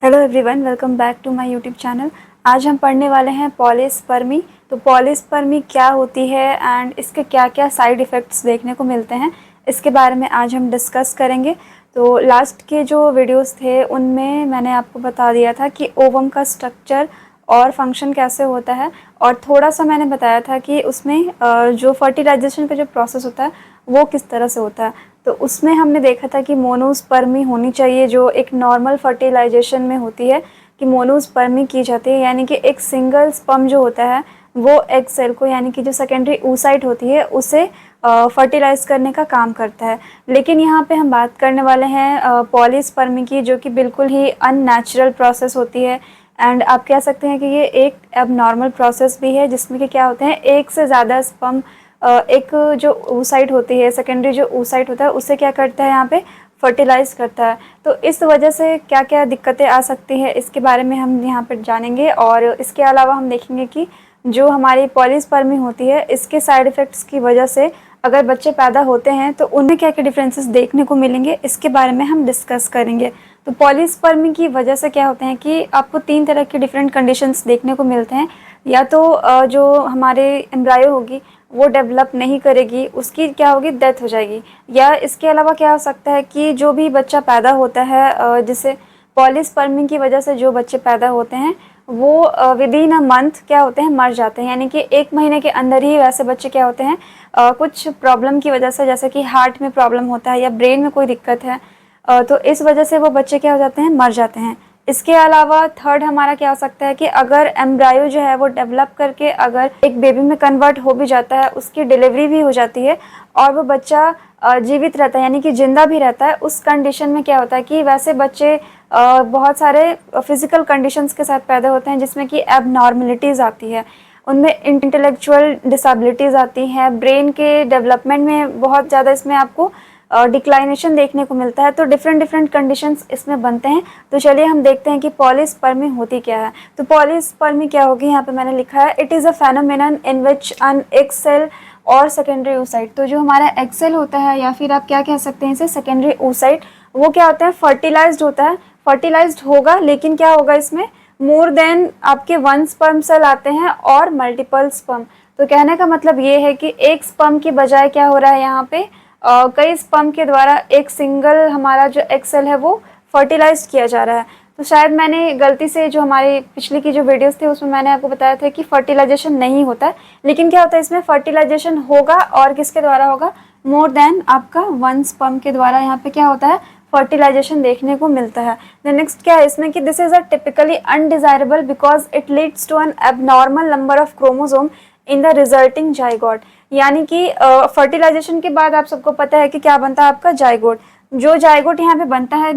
Hello everyone, welcome back to my YouTube channel. आज हम पढ़ने वाले हैं पॉलीस्पर्मी। तो पॉलीस्पर्मी क्या होती है एंड इसके क्या क्या साइड इफ़ेक्ट्स देखने को मिलते हैं, इसके बारे में आज हम डिस्कस करेंगे। तो लास्ट के जो वीडियोस थे उनमें मैंने आपको बता दिया था कि ओवम का स्ट्रक्चर और फंक्शन कैसे होता है, और थोड़ा सा मैंने बताया था कि उसमें जो फर्टिलाइजेशन का जो प्रोसेस होता है वो किस तरह से होता है। तो उसमें हमने देखा था कि मोनोस्पर्मी होनी चाहिए, जो एक नॉर्मल फर्टिलाइजेशन में होती है कि मोनोस्पर्मी की जाती है, यानी कि एक सिंगल स्पर्म जो होता है वो एग सेल को, यानी कि जो सेकेंडरी oocyte होती है उसे फर्टिलाइज करने का काम करता है। लेकिन यहाँ पे हम बात करने वाले हैं पॉलीस्पर्मी की, जो कि बिल्कुल ही अननेचुरल प्रोसेस होती है। एंड आप कह सकते हैं कि ये एक एबनॉर्मल प्रोसेस भी है, जिसमें कि क्या होते हैं, एक से ज़्यादा स्पर्म एक जो oocyte होती है, सेकेंडरी जो oocyte होता है उसे क्या करता है, यहाँ पे फर्टिलाइज करता है। तो इस वजह से क्या क्या दिक्कतें आ सकती है इसके बारे में हम यहाँ पर जानेंगे। और इसके अलावा हम देखेंगे कि जो हमारी पॉलीस्पर्मी होती है इसके साइड इफ़ेक्ट्स की वजह से अगर बच्चे पैदा होते हैं तो उनमें क्या क्या डिफरेंसेस देखने को मिलेंगे, इसके बारे में हम डिस्कस करेंगे। तो पॉलीस्पर्मी की वजह से क्या होते हैं कि आपको 3 तरह के डिफरेंट कंडीशंस देखने को मिलते हैं। या तो जो हमारे एम्ब्रायो होगी वो डेवलप नहीं करेगी, उसकी क्या होगी, डेथ हो जाएगी। या इसके अलावा क्या हो सकता है कि जो भी बच्चा पैदा होता है, जिसे पॉलीस्पर्मी की वजह से जो बच्चे पैदा होते हैं वो विद इन अ मंथ क्या होते हैं, मर जाते हैं। यानी कि 1 महीने के अंदर ही वैसे बच्चे क्या होते हैं, कुछ प्रॉब्लम की वजह से, जैसे कि हार्ट में प्रॉब्लम होता है या ब्रेन में कोई दिक्कत है, तो इस वजह से वो बच्चे क्या हो जाते हैं, मर जाते हैं। इसके अलावा थर्ड हमारा क्या हो सकता है कि अगर एम्ब्रायो जो है वो डेवलप करके अगर एक बेबी में कन्वर्ट हो भी जाता है, उसकी डिलीवरी भी हो जाती है और वो बच्चा जीवित रहता है, यानी कि जिंदा भी रहता है, उस कंडीशन में क्या होता है कि वैसे बच्चे बहुत सारे फिजिकल कंडीशंस के साथ पैदा होते हैं, जिसमें कि एबनॉर्मलिटीज़ आती है, उनमें इंटेलेक्चुअल डिसेबिलिटीज़ आती हैं, ब्रेन के डेवलपमेंट में बहुत ज़्यादा इसमें आपको डिक्लाइनेशन देखने को मिलता है। तो डिफरेंट डिफरेंट कंडीशंस इसमें बनते हैं। तो चलिए हम देखते हैं कि पॉलीस्पर्मी होती क्या है। तो पॉलीस्पर्मी क्या होगी, यहाँ पे मैंने लिखा है, it is a phenomenon in which an egg cell और सेकेंडरी oocyte, तो जो हमारा एग सेल होता है या फिर आप क्या कह सकते हैं इसे, सेकेंडरी oocyte, वो क्या होता है, फर्टिलाइज्ड होता है। फर्टिलाइज्ड होगा, लेकिन क्या होगा इसमें, मोर देन आपके 1 स्पर्म सेल आते हैं और मल्टीपल स्पर्म। तो कहने का मतलब ये है कि एक स्पर्म की बजाय क्या हो रहा है, यहाँ पे कई स्पर्म के द्वारा एक सिंगल हमारा जो एग सेल है वो फर्टिलाइज किया जा रहा है। तो शायद मैंने गलती से जो हमारी पिछली की जो वीडियोस थे उसमें मैंने आपको बताया था कि फर्टिलाइजेशन नहीं होता है, लेकिन क्या होता है इसमें फर्टिलाइजेशन होगा, और किसके द्वारा होगा, मोर देन आपका 1 स्पर्म के द्वारा यहाँ पे क्या होता है, फर्टिलाइजेशन देखने को मिलता है। द नेक्स्ट क्या है इसमें कि this is a typically undesirable because it leads to an abnormal number of chromosome in the resulting zygote. यानी कि फर्टिलाइजेशन के बाद आप सबको पता है कि क्या बनता है आपका जाइगोट। जो जाइगोट यहाँ पे बनता है,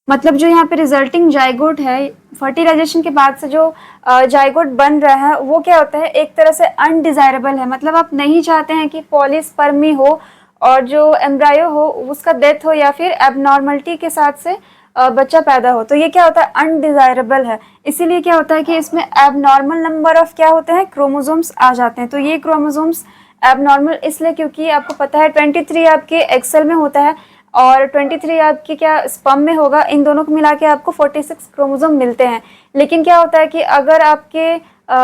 मतलब जो यहाँ पे रिजल्टिंग जाइगोट है, फर्टिलाइजेशन के बाद से जो जाइगोट बन रहा है वो क्या होता है, एक तरह से अनडिजायरेबल है। मतलब आप नहीं चाहते हैं कि पॉलीस्पर्मी हो और जो एम्ब्रायो हो उसका डेथ हो या फिर एबनॉर्मलिटी के साथ से बच्चा पैदा हो। तो ये क्या होता है, अनडिजायरेबल है। इसीलिए क्या होता है कि इसमें एबनॉर्मल नंबर ऑफ क्या होते हैं, क्रोमोसोम्स आ जाते हैं। तो ये क्रोमोसोम्स एबनॉर्मल इसलिए क्योंकि आपको पता है 23 आपके एक्सेल में होता है और 23 आपके क्या स्पर्म में होगा, इन दोनों को मिला के आपको 46 क्रोमोसोम मिलते हैं। लेकिन क्या होता है कि अगर आपके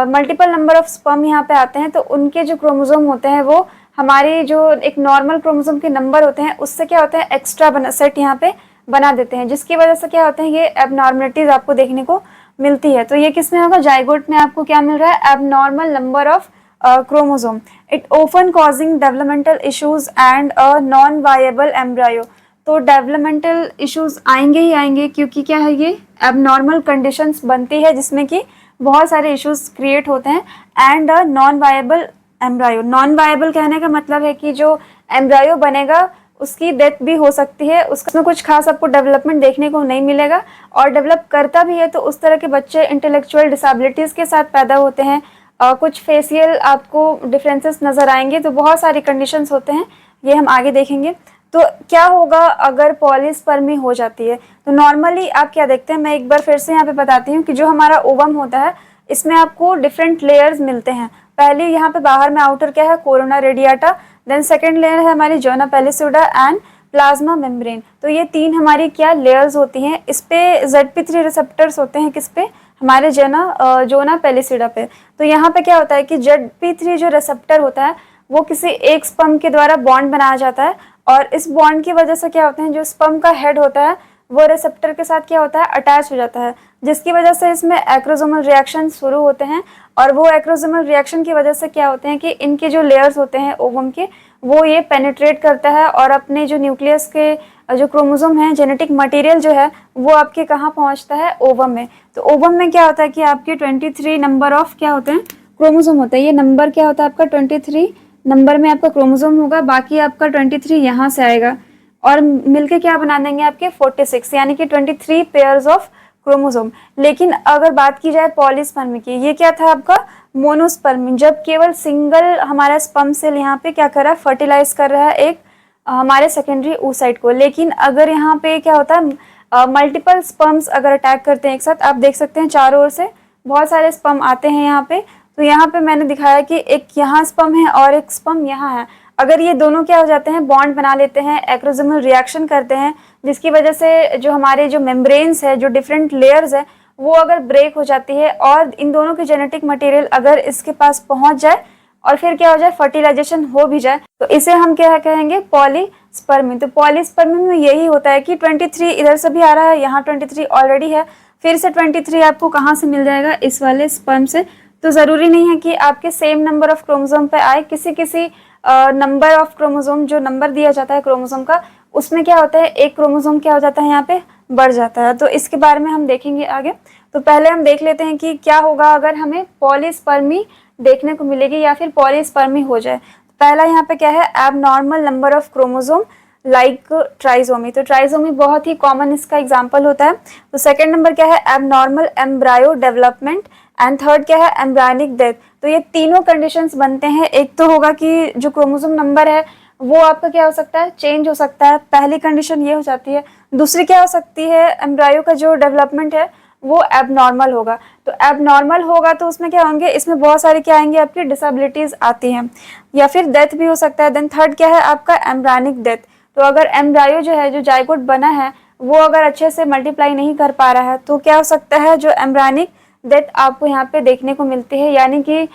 मल्टीपल नंबर ऑफ स्पर्म यहाँ पे आते हैं तो उनके जो क्रोमोसोम होते हैं वो हमारे जो एक नॉर्मल क्रोमोसोम के नंबर होते हैं उससे क्या होता है, एक्स्ट्रा सेट यहाँ पे बना देते हैं, जिसकी वजह से क्या होते हैं, ये एबनॉर्मलिटीज आपको देखने को मिलती है। तो ये किसमें होगा, जाइगोट में आपको क्या मिल रहा है, abnormal number of chromosome. It often causing developmental issues and a non viable embryo. तो डेवलपमेंटल इश्यूज आएंगे ही आएंगे, क्योंकि क्या है, ये एबनॉर्मल कंडीशंस बनती है जिसमें कि बहुत सारे इश्यूज क्रिएट होते हैं। And a non viable embryo, non viable कहने का मतलब है कि जो एम्ब्रायो बनेगा उसकी डेथ भी हो सकती है, उसमें कुछ खास आपको डेवलपमेंट देखने को नहीं मिलेगा, और डेवलप करता भी है तो उस तरह के बच्चे इंटेलेक्चुअल डिसेबिलिटीज़ के साथ पैदा होते हैं। कुछ फेशियल आपको डिफरेंसेस नज़र आएंगे। तो बहुत सारी कंडीशंस होते हैं, ये हम आगे देखेंगे। तो क्या होगा अगर पॉलीस्पर्मी हो जाती है, तो नॉर्मली आप क्या देखते हैं, मैं एक बार फिर से यहाँ पे बताती हूँ कि जो हमारा ओवम होता है इसमें आपको डिफरेंट लेयर्स मिलते हैं। पहले यहाँ पे बाहर में आउटर क्या है, corona radiata, then second layer है हमारी zona pellucida, and plasma membrane. तो ये 3 हमारी क्या लेयर्स होती हैं। इस पे ZP3 रिसेप्टर्स होते हैं, किस पे, हमारे जोना पेलिसिडा पे। तो यहाँ पे क्या होता है कि ZP3 जो रिसेप्टर होता है वो किसी एक स्पर्म के द्वारा बॉन्ड बनाया जाता है, और इस बॉन्ड की वजह से क्या होता है, जो स्पर्म का हेड होता है वो रिसेप्टर के साथ क्या होता है, अटैच हो जाता है, जिसकी वजह से इसमें एक्रोसोमल रिएक्शन शुरू होते हैं। और वो एक्रोसोमल रिएक्शन की वजह से क्या होते हैं कि इनके जो लेयर्स होते हैं ओवम के, वो ये पेनिट्रेट करता है और अपने जो न्यूक्लियस के जो क्रोमोसोम है, जेनेटिक मटेरियल जो है वो आपके कहाँ पहुँचता है, ओवम में। तो ओवम में क्या होता है कि आपके 23 नंबर ऑफ क्या होते हैं, क्रोमोसोम होता है। ये नंबर क्या होता है आपका 23 नंबर में आपका क्रोमोसोम होगा, बाकी आपका 23 यहाँ से आएगा और मिलके क्या बना देंगे आपके 46, यानी कि 23 पेयर्स ऑफ क्रोमोसोम। लेकिन अगर बात की जाए पॉलीस्पर्मी की, ये क्या था आपका मोनोस्पर्मी, जब केवल सिंगल हमारा स्पर्म सेल यहाँ पे क्या कर रहा है, फर्टिलाइज कर रहा है एक हमारे सेकेंडरी oocyte को। लेकिन अगर यहाँ पे क्या होता है, मल्टीपल स्पर्म्स अगर अटैक करते हैं एक साथ, आप देख सकते हैं चारों ओर से बहुत सारे स्पर्म आते हैं यहाँ पे। तो यहाँ पे मैंने दिखाया कि एक यहाँ स्पर्म है और एक स्पर्म यहाँ है। अगर ये दोनों क्या हो जाते हैं, बॉन्ड बना लेते हैं, एक्रोसोमल रिएक्शन करते हैं, जिसकी वजह से जो हमारे जो मेम्ब्रेन्स है, जो डिफरेंट लेयर्स है, वो अगर ब्रेक हो जाती है और इन दोनों की जेनेटिक मटेरियल अगर इसके पास पहुंच जाए और फिर क्या हो जाए, फर्टिलाइजेशन हो भी जाए, तो इसे हम क्या कहेंगे, पॉलीस्पर्मी। तो पॉलीस्पर्मी में यही होता है कि 23 इधर से भी आ रहा है, यहाँ 23 ऑलरेडी है, फिर से 23 आपको कहाँ से मिल जाएगा, इस वाले स्पर्म से। तो ज़रूरी नहीं है कि आपके सेम नंबर ऑफ क्रोमोसोम पे आए, किसी किसी नंबर ऑफ क्रोमोसोम जो नंबर दिया जाता है क्रोमोसोम का, उसमें क्या होता है, एक क्रोमोसोम क्या हो जाता है यहाँ पे, बढ़ जाता है। तो इसके बारे में हम देखेंगे आगे। तो पहले हम देख लेते हैं कि क्या होगा अगर हमें पॉलीस्पर्मी देखने को मिलेगी या फिर पॉलीस्पर्मी हो जाए। पहला यहाँ पे क्या है, abnormal number of chromosome like trisomy. तो ट्राइसोमी बहुत ही कॉमन इसका एग्जाम्पल होता है। तो सेकेंड नंबर क्या है, abnormal embryo development, and third क्या है, एम्ब्रायनिक डेथ। तो ये तीनों कंडीशंस बनते हैं। एक तो होगा कि जो क्रोमोसोम नंबर है वो आपका क्या हो सकता है, चेंज हो सकता है, पहली कंडीशन ये हो जाती है। दूसरी क्या हो सकती है, एम्ब्रायो का जो डेवलपमेंट है वो एबनॉर्मल होगा। तो एबनॉर्मल होगा तो उसमें क्या होंगे, इसमें बहुत सारी क्या आएंगे, आपकी डिसेबिलिटीज आती हैं, या फिर डेथ भी हो सकता है। देन थर्ड क्या है आपका, एम्ब्रायनिक डेथ। तो अगर एम्ब्रायो जो है, जो जाइगोट बना है, वो अगर अच्छे से मल्टीप्लाई नहीं कर पा रहा है तो क्या हो सकता है, जो एम्ब्रायनिक डेथ आपको यहाँ पे देखने को मिलती है, यानी कि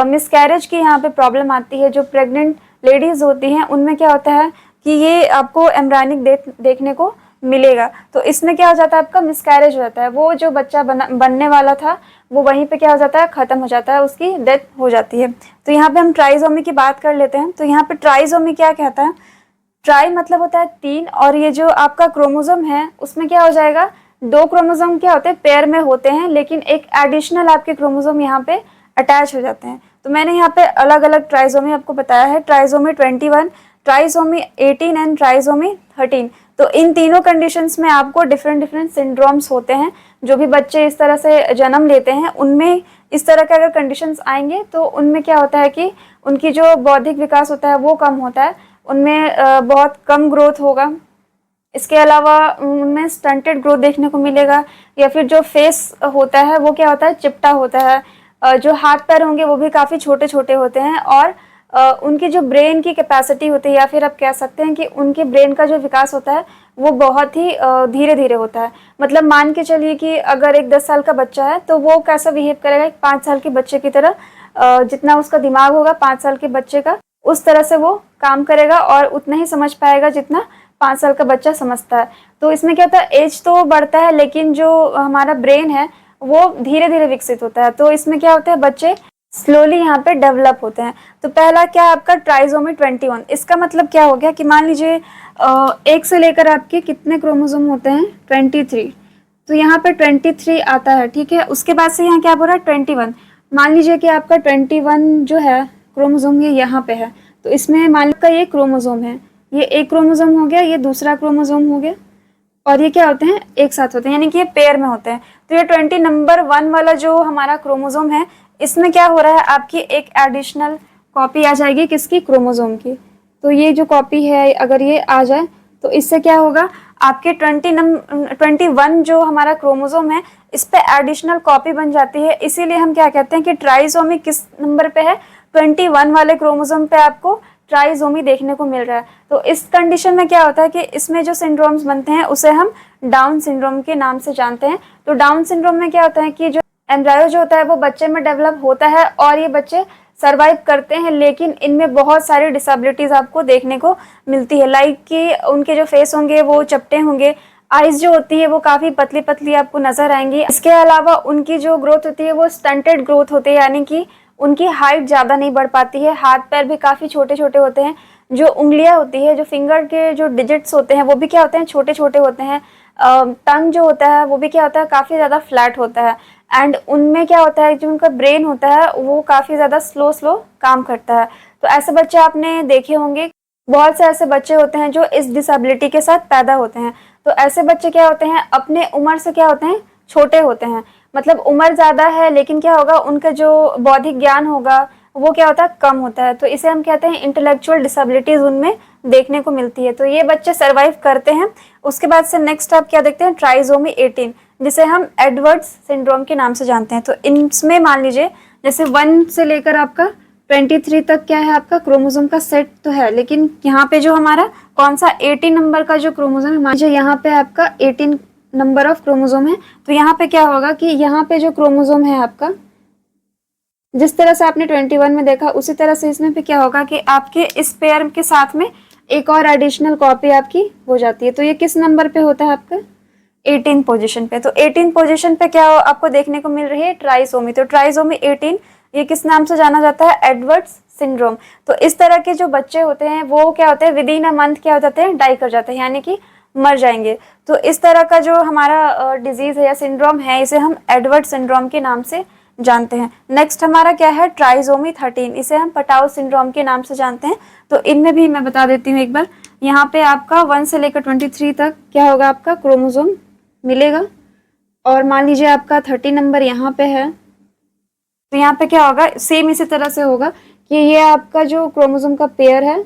मिसकैरेज की यहाँ पे प्रॉब्लम आती है। जो प्रेग्नेंट लेडीज होती हैं उनमें क्या होता है कि ये आपको एम्ब्रायनिक डेथ देखने को मिलेगा। तो इसमें क्या हो जाता है, आपका मिसकैरेज हो जाता है, वो जो बच्चा बनने वाला था वो वहीं पे क्या हो जाता है, खत्म हो जाता है, उसकी डेथ हो जाती है। तो यहाँ पे हम ट्राइसोमी की बात कर लेते हैं। तो यहाँ पे ट्राइसोमी क्या कहता है, ट्राई मतलब होता है 3, और ये जो आपका क्रोमोसोम है उसमें क्या हो जाएगा, 2 क्रोमोसोम क्या होते हैं, पेयर में होते हैं, लेकिन एक एडिशनल आपके क्रोमोसोम यहाँ पे अटैच हो जाते हैं। तो मैंने यहाँ पे अलग अलग ट्राइसोमी आपको बताया है, ट्राइसोमी 21, ट्राइसोमी 18 एंड ट्राइसोमी 13। तो इन तीनों कंडीशंस में आपको डिफरेंट सिंड्रोम्स होते हैं। जो भी बच्चे इस तरह से जन्म लेते हैं उनमें इस तरह के अगर कंडीशंस आएंगे तो उनमें क्या होता है कि उनकी जो बौद्धिक विकास होता है वो कम होता है, उनमें बहुत कम ग्रोथ होगा। इसके अलावा उनमें स्टंटेड ग्रोथ देखने को मिलेगा, या फिर जो फेस होता है वो क्या होता है, चिपटा होता है। जो हाथ पैर होंगे वो भी काफ़ी छोटे छोटे होते हैं, और उनकी जो ब्रेन की कैपेसिटी होती है, या फिर आप कह सकते हैं कि उनके ब्रेन का जो विकास होता है वो बहुत ही धीरे धीरे होता है। मतलब मान के चलिए कि अगर एक 10 साल का बच्चा है तो वो कैसा बिहेव करेगा, एक 5 साल के बच्चे की तरह। जितना उसका दिमाग होगा 5 साल के बच्चे का, उस तरह से वो काम करेगा और उतना ही समझ पाएगा जितना 5 साल का बच्चा समझता है। तो इसमें क्या होता है, एज तो बढ़ता है लेकिन जो हमारा ब्रेन है वो धीरे धीरे विकसित होता है। तो इसमें क्या होता है, बच्चे स्लोली यहाँ पे डेवलप होते हैं। तो पहला क्या आपका ट्राइसोमी 21, इसका मतलब क्या हो गया कि मान लीजिए एक से लेकर आपके कितने क्रोमोसोम होते हैं, 23। तो यहाँ पे 23 आता है, ठीक है। उसके बाद से यहाँ क्या बोल रहा है, 21। मान लीजिए कि आपका 21 जो है क्रोमोसोम ये यहाँ पे है, तो इसमें मान लो का ये क्रोमोसोम है, ये एक क्रोमोसोम हो गया, ये दूसरा क्रोमोसोम हो गया, और ये क्या होते हैं, एक साथ होते हैं, यानी कि ये पेयर में होते हैं। तो ये 20 नंबर 1 वाला जो हमारा क्रोमोसोम है, इसमें क्या हो रहा है, आपकी एक एडिशनल कॉपी आ जाएगी किसकी, क्रोमोसोम की। तो ये जो कॉपी है अगर ये आ जाए तो इससे क्या होगा, आपके 21 जो हमारा क्रोमोसोम है इस पे एडिशनल कॉपी बन जाती है। इसीलिए हम क्या कहते हैं कि ट्राइसोमी किस नंबर पे है, 21 वाले क्रोमोसोम पे आपको ट्राइजोमी देखने को मिल रहा है। तो इस कंडीशन में क्या होता है कि इसमें जो सिंड्रोम्स बनते हैं उसे हम डाउन सिंड्रोम के नाम से जानते हैं। तो डाउन सिंड्रोम में क्या होता है कि जो एम्ब्रायो जो होता है वो बच्चे में डेवलप होता है और ये बच्चे सर्वाइव करते हैं, लेकिन इनमें बहुत सारी डिसेबिलिटीज आपको देखने को मिलती है। लाइक कि उनके जो फेस होंगे वो चपटे होंगे, आइज जो होती है वो काफ़ी पतली पतली आपको नजर आएंगी। इसके अलावा उनकी जो ग्रोथ होती है वो स्टंटेड ग्रोथ होती है, यानी कि उनकी हाइट ज़्यादा नहीं बढ़ पाती है। हाथ पैर भी काफ़ी छोटे छोटे होते हैं। जो उंगलियां होती है, जो फिंगर के जो डिजिट्स होते हैं वो भी क्या होते हैं, छोटे छोटे होते हैं। टंग जो होता है वो भी क्या होता है, काफ़ी ज़्यादा फ्लैट होता है। एंड उनमें क्या होता है, जो उनका ब्रेन होता है वो काफ़ी ज़्यादा स्लो स्लो काम करता है। तो ऐसे बच्चे आपने देखे होंगे, बहुत से ऐसे बच्चे होते हैं जो इस डिसेबिलिटी के साथ पैदा होते हैं। तो ऐसे बच्चे क्या होते हैं, अपने उम्र से क्या होते हैं, छोटे होते हैं। मतलब उम्र ज़्यादा है लेकिन क्या होगा, उनका जो बौद्धिक ज्ञान होगा वो क्या होता है, कम होता है। तो इसे हम कहते हैं इंटेलेक्चुअल डिसेबिलिटीज़ उनमें देखने को मिलती है। तो ये बच्चे सर्वाइव करते हैं। उसके बाद से नेक्स्ट आप क्या देखते हैं, ट्राइजोमी 18, जिसे हम एडवर्ड्स सिंड्रोम के नाम से जानते हैं। तो इनमें मान लीजिए जैसे 1 से लेकर आपका 23 तक क्या है, आपका क्रोमोसोम का सेट तो है, लेकिन यहाँ पे जो हमारा कौन सा 18 नंबर का जो क्रोमोसोम है, मान लीजिए यहाँ पे आपका 18 नंबर ऑफ क्रोमोसोम है। तो यहाँ पे क्या होगा कि यहाँ पे जो क्रोमोसोम है आपका, जिस तरह से आपने 21 में देखा उसी तरह से इसमें पे क्या होगा कि आपके इस पेयर के साथ में एक और एडिशनल कॉपी आपकी हो जाती है। तो ये किस नंबर पे होता है आपका, 18 पोजीशन पे। तो 18 पोजीशन पे क्या आपको देखने को मिल रही है, ट्राइसोमी। तो ट्राइसोमी 18 ये किस नाम से जाना जाता है, एडवर्ड्स सिंड्रोम। तो इस तरह के जो बच्चे होते हैं वो क्या होते हैं, विद इन अ मंथ क्या हो जाते हैं, डाई कर जाते हैं, यानी कि मर जाएंगे। तो इस तरह का जो हमारा डिजीज है या सिंड्रोम है, इसे हम एडवर्ड सिंड्रोम के नाम से जानते हैं। नेक्स्ट हमारा क्या है, ट्राइसोमी 13, इसे हम पटाउ सिंड्रोम के नाम से जानते हैं। तो इनमें भी मैं बता देती हूँ एक बार, यहाँ पे आपका 1 से लेकर 23 तक क्या होगा, आपका क्रोमोसोम मिलेगा। और मान लीजिए आपका 30 नंबर यहाँ पे है, तो यहाँ पे क्या होगा, सेम इसी तरह से होगा कि ये आपका जो क्रोमोसोम का पेयर है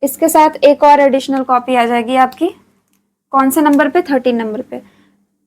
इसके साथ एक और एडिशनल कॉपी आ जाएगी आपकी, कौन से नंबर पे, 13 नंबर पे।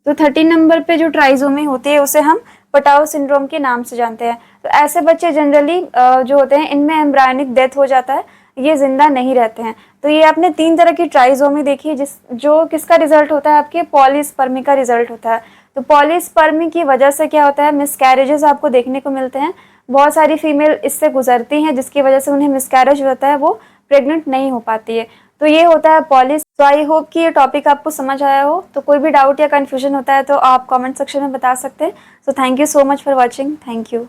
तो 13 नंबर पे जो ट्राइसोमी होती है उसे हम पटाउ सिंड्रोम के नाम से जानते हैं। तो ऐसे बच्चे जनरली जो होते हैं इनमें एम्ब्रायनिक डेथ हो जाता है, ये जिंदा नहीं रहते हैं। तो ये आपने 3 तरह की ट्राइसोमी देखी, जो किसका रिजल्ट होता है, आपके पॉलीस्पर्मी का रिजल्ट होता है। तो पॉलीस्पर्मी की वजह से क्या होता है, मिसकैरेजेस आपको देखने को मिलते हैं। बहुत सारी फीमेल इससे गुजरती हैं जिसकी वजह से उन्हें मिसकैरेज होता है, वो प्रेग्नेंट नहीं हो पाती है। तो ये होता है पॉलिस। तो आई होप कि ये टॉपिक आपको समझ आया हो। तो कोई भी डाउट या कन्फ्यूजन होता है तो आप कमेंट सेक्शन में बता सकते हैं। So thank you so much for watching. Thank you.